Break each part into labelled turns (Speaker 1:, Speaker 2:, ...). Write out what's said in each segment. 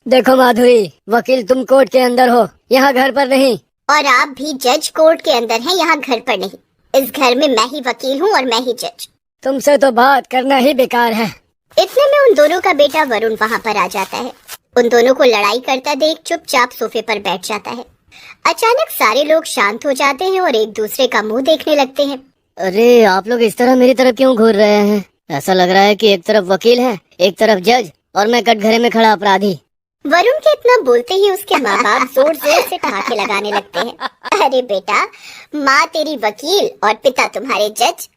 Speaker 1: देखो माधुरी, वकील तुम कोर्ट के अंदर हो, यहाँ घर पर नहीं।
Speaker 2: और आप भी जज कोर्ट के अंदर हैं, यहाँ घर पर नहीं। इस घर में मैं ही वकील हूँ और मैं ही जज।
Speaker 1: तुमसे तो बात करना ही बेकार है।
Speaker 2: इतने में उन दोनों का बेटा वरुण वहाँ पर आ जाता है। उन दोनों को लड़ाई करता देख चुपचाप सोफे पर बैठ जाता है। अचानक सारे लोग शांत हो जाते हैं और एक दूसरे का मुंह देखने लगते हैं।
Speaker 1: अरे आप लोग इस तरह मेरी तरफ क्यों घूर रहे हैं? ऐसा लग रहा है कि एक तरफ वकील है, एक तरफ जज और मैं कटघरे में खड़ा अपराधी।
Speaker 2: वरुण के इतना बोलते ही उसके माँ बाप जोर जोर से ठहाके लगाने लगते हैं। अरे बेटा, माँ तेरी वकील और पिता तुम्हारे जज।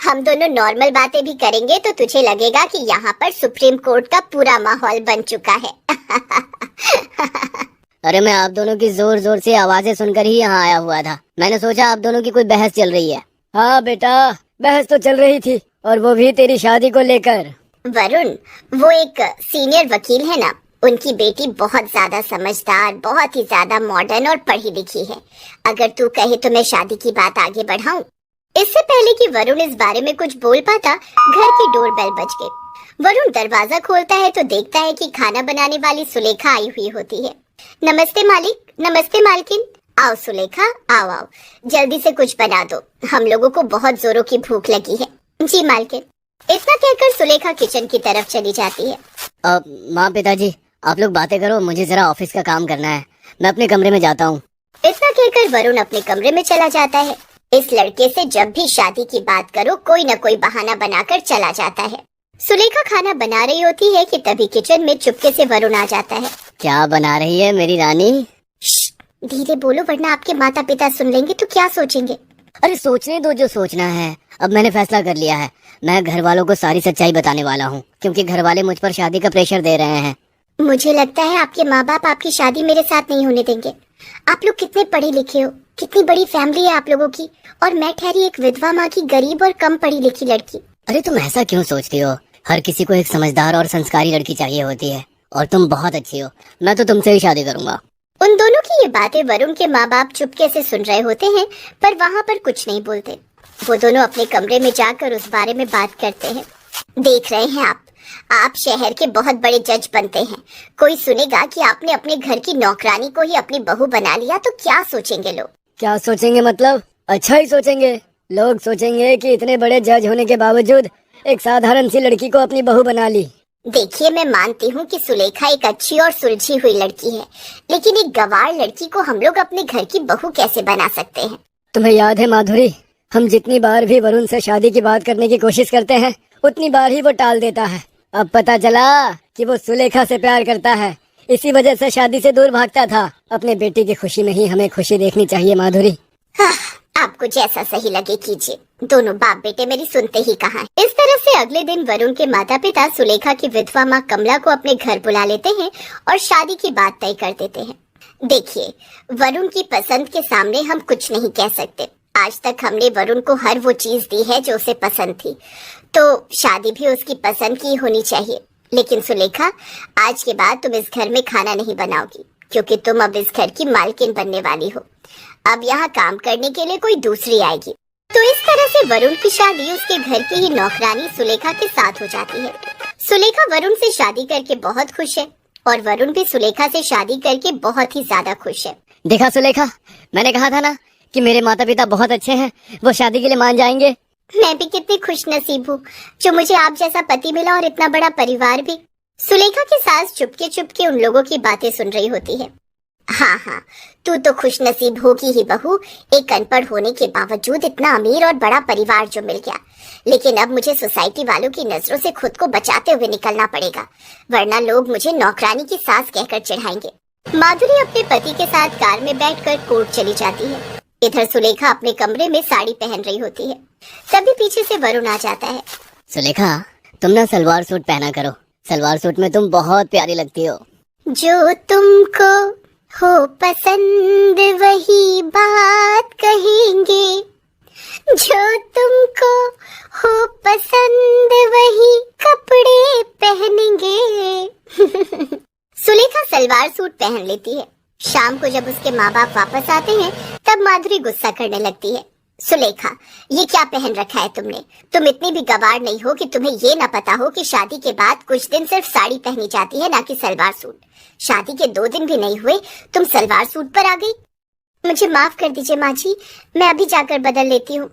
Speaker 2: हम दोनों नॉर्मल बातें भी करेंगे तो तुझे लगेगा कि यहाँ पर सुप्रीम कोर्ट का पूरा माहौल बन चुका है।
Speaker 1: अरे मैं आप दोनों की जोर जोर से आवाजें सुनकर ही यहाँ आया हुआ था। मैंने सोचा आप दोनों की कोई बहस चल रही है। हाँ बेटा, बहस तो चल रही थी, और वो भी तेरी शादी को लेकर।
Speaker 2: वरुण, वो एक सीनियर वकील है ना, उनकी बेटी बहुत ज्यादा समझदार, बहुत ही ज्यादा मॉडर्न और पढ़ी लिखी है। अगर तू कहे तो मैं शादी की बात आगे बढ़ाऊं। इससे पहले कि वरुण इस बारे में कुछ बोल पाता, घर की डोरबेल बज गई। वरुण दरवाजा खोलता है तो देखता है कि खाना बनाने वाली सुलेखा आई हुई होती है। नमस्ते मालिक, नमस्ते मालकिन। आओ सुलेखा, आओ आओ, जल्दी से कुछ बना दो, हम लोगों को बहुत जोरों की भूख लगी है। जी मालकिन। इतना कहकर सुलेखा किचन की तरफ चली जाती है।
Speaker 1: माँ पिताजी, आप लोग बातें करो, मुझे जरा ऑफिस का काम करना है, मैं अपने कमरे में जाता हूँ।
Speaker 2: इतना कहकर वरुण अपने कमरे में चला जाता है। इस लड़के से जब भी शादी की बात करो, कोई न कोई बहाना बनाकर चला जाता है। सुलेखा खाना बना रही होती है कि तभी किचन में चुपके से वरुण आ जाता है।
Speaker 1: क्या बना रही है मेरी रानी?
Speaker 2: धीरे बोलो वरना आपके माता पिता सुन लेंगे तो क्या सोचेंगे।
Speaker 1: अरे सोचने दो जो सोचना है। अब मैंने फैसला कर लिया है, मैं घर वालों को सारी सच्चाई बताने वाला हूँ, क्योंकि घर वाले मुझ पर शादी का प्रेशर दे रहे हैं।
Speaker 2: मुझे लगता है आपके माँ बाप आपकी शादी मेरे साथ नहीं होने देंगे। आप लोग कितने पढ़े लिखे हो, कितनी बड़ी फैमिली है आप लोगों की, और मैं ठहरी एक विधवा माँ की गरीब और कम पढ़ी लिखी लड़की।
Speaker 1: अरे तुम ऐसा क्यों सोचती हो? हर किसी को एक समझदार और संस्कारी लड़की चाहिए होती है, और तुम बहुत अच्छी हो, मैं तो तुमसे ही शादी करूंगा।
Speaker 2: उन दोनों की ये बातें वरुण के माँ बाप चुपके से सुन रहे होते हैं, पर वहाँ पर कुछ नहीं बोलते। वो दोनों अपने कमरे में जाकर उस बारे में बात करते हैं। देख रहे हैं आप शहर के बहुत बड़े जज बनते हैं। कोई सुनेगा कि आपने अपने घर की नौकरानी को ही अपनी बहू बना लिया तो क्या सोचेंगे लोग?
Speaker 1: क्या सोचेंगे मतलब? अच्छा ही सोचेंगे। लोग सोचेंगे कि इतने बड़े जज होने के बावजूद एक साधारण सी लड़की को अपनी बहू बना ली।
Speaker 2: देखिए, मैं मानती हूँ कि सुलेखा एक अच्छी और सुलझी हुई लड़की है, लेकिन एक गंवार लड़की को हम लोग अपने घर की बहू कैसे बना सकते हैं?
Speaker 1: तुम्हें याद है माधुरी, हम जितनी बार भी वरुण से शादी की बात करने की कोशिश करते हैं, उतनी बार ही वो टाल देता है। अब पता चला कि वो सुलेखा से प्यार करता है, इसी वजह से शादी से दूर भागता था। अपने बेटी की खुशी में ही हमें खुशी देखनी चाहिए माधुरी।
Speaker 2: आपको जैसा सही लगे कीजिए, दोनों बाप बेटे मेरी सुनते ही कहाँ हैं। इस तरह से अगले दिन वरुण के माता पिता सुलेखा की विधवा माँ कमला को अपने घर बुला लेते हैं और शादी की बात तय कर देते हैं। देखिए, वरुण की पसंद के सामने हम कुछ नहीं कह सकते। आज तक हमने वरुण को हर वो चीज दी है जो उसे पसंद थी, तो शादी भी उसकी पसंद की होनी चाहिए। लेकिन सुलेखा, आज के बाद तुम इस घर में खाना नहीं बनाओगी, क्योंकि तुम अब इस घर की मालकिन बनने वाली हो। अब यहाँ काम करने के लिए कोई दूसरी आएगी। तो इस तरह से वरुण की शादी उसके घर की ही नौकरानी सुलेखा के साथ हो जाती है। सुलेखा वरुण से शादी करके बहुत खुश है, और वरुण भी सुलेखा से शादी करके बहुत ही ज्यादा खुश है।
Speaker 1: देखा सुलेखा, मैंने कहा था ना कि मेरे माता पिता बहुत अच्छे हैं, वो शादी के लिए मान जाएंगे।
Speaker 2: मैं भी कितनी खुश नसीब हूँ जो मुझे आप जैसा पति मिला और इतना बड़ा परिवार भी। सुलेखा की सास चुपके चुपके उन लोगों की बातें सुन रही होती है। हाँ, तू तो खुश नसीब होगी ही बहू, एक अनपढ़ होने के बावजूद इतना अमीर और बड़ा परिवार जो मिल गया। लेकिन अब मुझे सोसाइटी वालों की नजरों से खुद को बचाते हुए निकलना पड़ेगा, वरना लोग मुझे नौकरानी की सास कहकर चिढ़ाएंगे। माधुरी अपने पति के साथ कार में बैठकर कोर्ट चली जाती है। इधर सुलेखा अपने कमरे में साड़ी पहन रही होती है। तभी पीछे से वरुण आ जाता है।
Speaker 1: सुलेखा, तुम ना सलवार सूट पहना करो, सलवार सूट में तुम बहुत प्यारी लगती हो।
Speaker 2: जो तुमको हो पसंद वही बात कहेंगे, जो तुमको हो पसंद वही कपड़े पहनेंगे। सुलेखा सलवार सूट पहन लेती है। शाम को जब उसके माँ बाप वापस आते हैं, तब माधुरी गुस्सा करने लगती है। सुलेखा, ये क्या पहन रखा है तुमने? तुम इतनी भी गवार नहीं हो कि तुम्हें ये ना पता हो कि शादी के बाद कुछ दिन सिर्फ साड़ी पहनी जाती है, ना कि सलवार सूट। शादी के 2 दिन भी नहीं हुए तुम सलवार सूट पर आ गई। मुझे माफ कर दीजिए माँ जी, मैं अभी जाकर बदल लेती हूँ।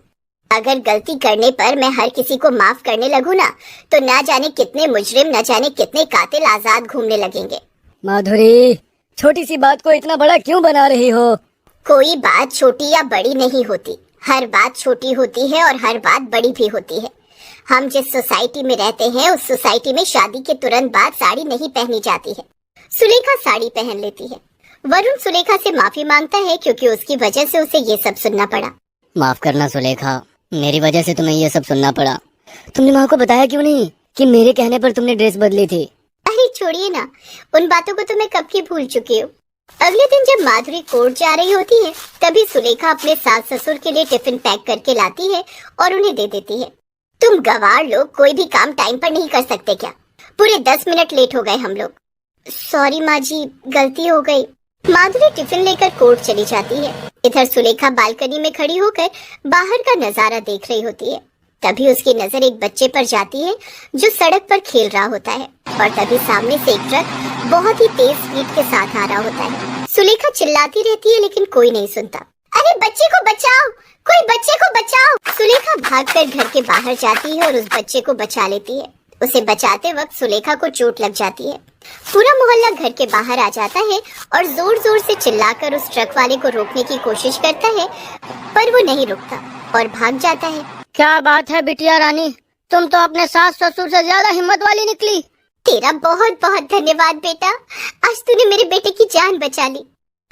Speaker 2: अगर गलती करने पर मैं हर किसी को माफ करने लगूँ ना, तो ना जाने कितने मुजरिम, न जाने कितने कातिल आजाद घूमने लगेंगे।
Speaker 1: माधुरी, छोटी सी बात को इतना बड़ा क्यों बना रही हो?
Speaker 2: कोई बात छोटी या बड़ी नहीं होती, हर बात छोटी होती है और हर बात बड़ी भी होती है। हम जिस सोसाइटी में रहते हैं, उस सोसाइटी में शादी के तुरंत बाद साड़ी नहीं पहनी जाती है। सुलेखा साड़ी पहन लेती है। वरुण सुलेखा से माफी मांगता है क्योंकि उसकी वजह से उसे ये सब सुनना पड़ा।
Speaker 1: माफ करना सुलेखा, मेरी वजह से तुम्हें ये सब सुनना पड़ा। तुमने माँ को बताया क्यों नहीं कि मेरे कहने पर तुमने ड्रेस बदली थी?
Speaker 2: अरे छोड़िए ना, उन बातों को तो मैं कब की भूल चुकी हूँ। अगले दिन जब माधुरी कोर्ट जा रही होती है, तभी सुलेखा अपने सास ससुर के लिए टिफिन पैक करके लाती है और उन्हें दे देती है। तुम गवार लोग कोई भी काम टाइम पर नहीं कर सकते क्या? पूरे 10 मिनट लेट हो गए हम लोग। सॉरी माँ जी, गलती हो गई। माधुरी टिफिन लेकर कोर्ट चली जाती है। इधर सुलेखा बालकनी में खड़ी होकर बाहर का नजारा देख रही होती है। तभी उसकी नजर एक बच्चे पर जाती है जो सड़क पर खेल रहा होता है, और तभी सामने से एक ट्रक बहुत ही तेज स्पीड के साथ आ रहा होता है। सुलेखा चिल्लाती रहती है लेकिन कोई नहीं सुनता। अरे बच्चे को बचाओ, कोई बच्चे को बचाओ। सुलेखा भागकर घर के बाहर जाती है और उस बच्चे को बचा लेती है। उसे बचाते वक्त सुलेखा को चोट लग जाती है। पूरा मोहल्ला घर के बाहर आ जाता है और जोर जोर से चिल्लाकर उस ट्रक वाले को रोकने की कोशिश करता है, पर वो नहीं रुकता और भाग जाता है।
Speaker 1: क्या बात है बिटिया रानी, तुम तो अपने सास ससुर से ज्यादा हिम्मत वाली निकली।
Speaker 2: तेरा बहुत बहुत धन्यवाद बेटा, आज तूने मेरे बेटे की जान बचा ली।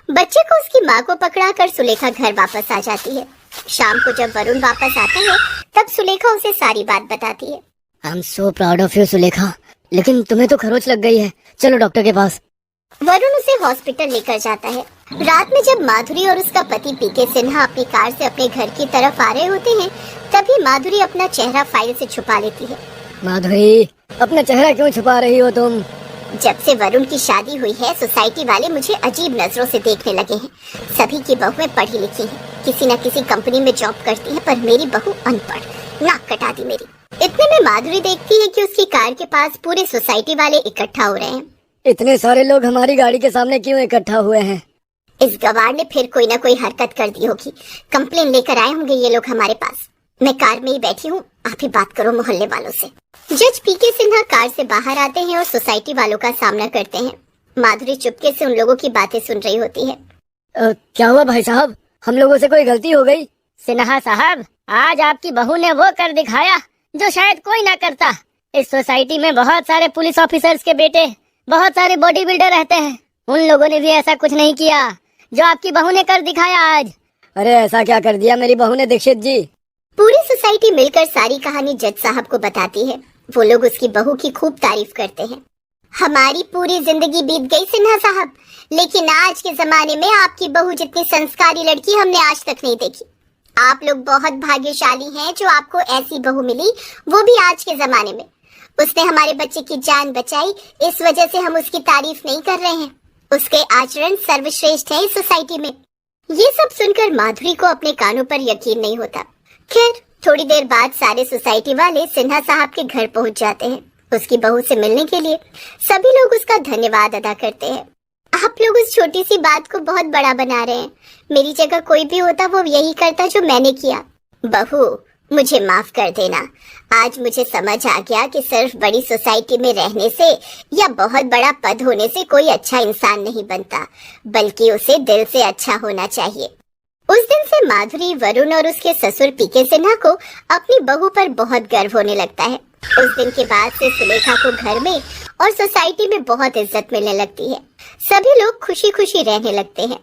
Speaker 2: बच्चे को उसकी माँ को पकड़ाकर सुलेखा घर वापस आ जाती है। शाम को जब वरुण वापस आता है, तब सुलेखा उसे सारी बात बताती है।
Speaker 1: I am so proud of you Sulekha, लेकिन तुम्हें तो खरोच लग गई है, चलो डॉक्टर के पास।
Speaker 2: वरुण उसे हॉस्पिटल लेकर जाता है। रात में जब माधुरी और उसका पति पीके सिन्हा अपनी कार से अपने घर की तरफ आ रहे होते हैं, तभी माधुरी अपना चेहरा फाइल से छुपा लेती है।
Speaker 1: माधुरी, अपना चेहरा क्यों छुपा रही हो तुम?
Speaker 2: जब से वरुण की शादी हुई है, सोसाइटी वाले मुझे अजीब नजरों से देखने लगे हैं। सभी की बहुएं पढ़ी लिखी हैं, किसी न किसी कंपनी में जॉब करती है, पर मेरी बहू अनपढ़, नाक कटा दी मेरी। इतने में माधुरी देखती है कि उसकी कार के पास पूरे सोसाइटी वाले इकट्ठा हो रहे हैं।
Speaker 1: इतने सारे लोग हमारी गाड़ी के सामने क्यों इकट्ठा हुए हैं?
Speaker 2: इस गवार ने फिर कोई न कोई हरकत कर दी होगी। कंप्लेन लेकर आए होंगे ये लोग हमारे पास। मैं कार में ही बैठी हूँ, आप ही बात करो मोहल्ले वालों से। जज पीके सिन्हा कार से बाहर आते हैं और सोसाइटी वालों का सामना करते हैं। माधुरी चुपके से उन लोगों की बातें सुन रही होती है।
Speaker 1: क्या हुआ भाई साहब, हम लोगों से कोई गलती हो गई? सिन्हा साहब, आज आपकी बहू ने वो कर दिखाया जो शायद कोई ना करता। इस सोसाइटी में बहुत सारे पुलिस ऑफिसर्स के बेटे, बहुत सारे बॉडी बिल्डर रहते हैं, उन लोगों ने भी ऐसा कुछ नहीं किया जो आपकी बहू ने कर दिखाया आज। अरे ऐसा क्या कर दिया मेरी बहू ने दीक्षित जी?
Speaker 2: पूरी सोसाइटी मिलकर सारी कहानी जज साहब को बताती है। वो लोग उसकी बहू की खूब तारीफ करते हैं। हमारी पूरी जिंदगी बीत गई सिन्हा साहब, लेकिन आज के जमाने में आपकी बहू जितनी संस्कारी लड़की हमने आज तक नहीं देखी। आप लोग बहुत भाग्यशाली हैं जो आपको ऐसी बहू मिली, वो भी आज के जमाने में। उसने हमारे बच्चे की जान बचाई, इस वजह से हम उसकी तारीफ नहीं कर रहे हैं। उसके आचरण सर्वश्रेष्ठ है इस सोसाइटी में। ये सब सुनकर माधुरी को अपने कानों पर यकीन नहीं होता। खैर, थोड़ी देर बाद सारे सोसाइटी वाले सिन्हा साहब के घर पहुंच जाते हैं उसकी बहू से मिलने के लिए। सभी लोग उसका धन्यवाद अदा करते हैं। आप लोग उस छोटी सी बात को बहुत बड़ा बना रहे हैं। मेरी जगह कोई भी होता वो यही करता जो मैंने किया। बहू, मुझे माफ कर देना। आज मुझे समझ आ गया कि सिर्फ बड़ी सोसाइटी में रहने से या बहुत बड़ा पद होने से कोई अच्छा इंसान नहीं बनता, बल्कि उसे दिल से अच्छा होना चाहिए। उस दिन से माधुरी, वरुण और उसके ससुर पीके सिन्हा को अपनी बहू पर बहुत गर्व होने लगता है। उस दिन के बाद से सुलेखा को घर में और सोसाइटी में बहुत इज्जत मिलने लगती है। सभी लोग खुशी खुशी रहने लगते हैं।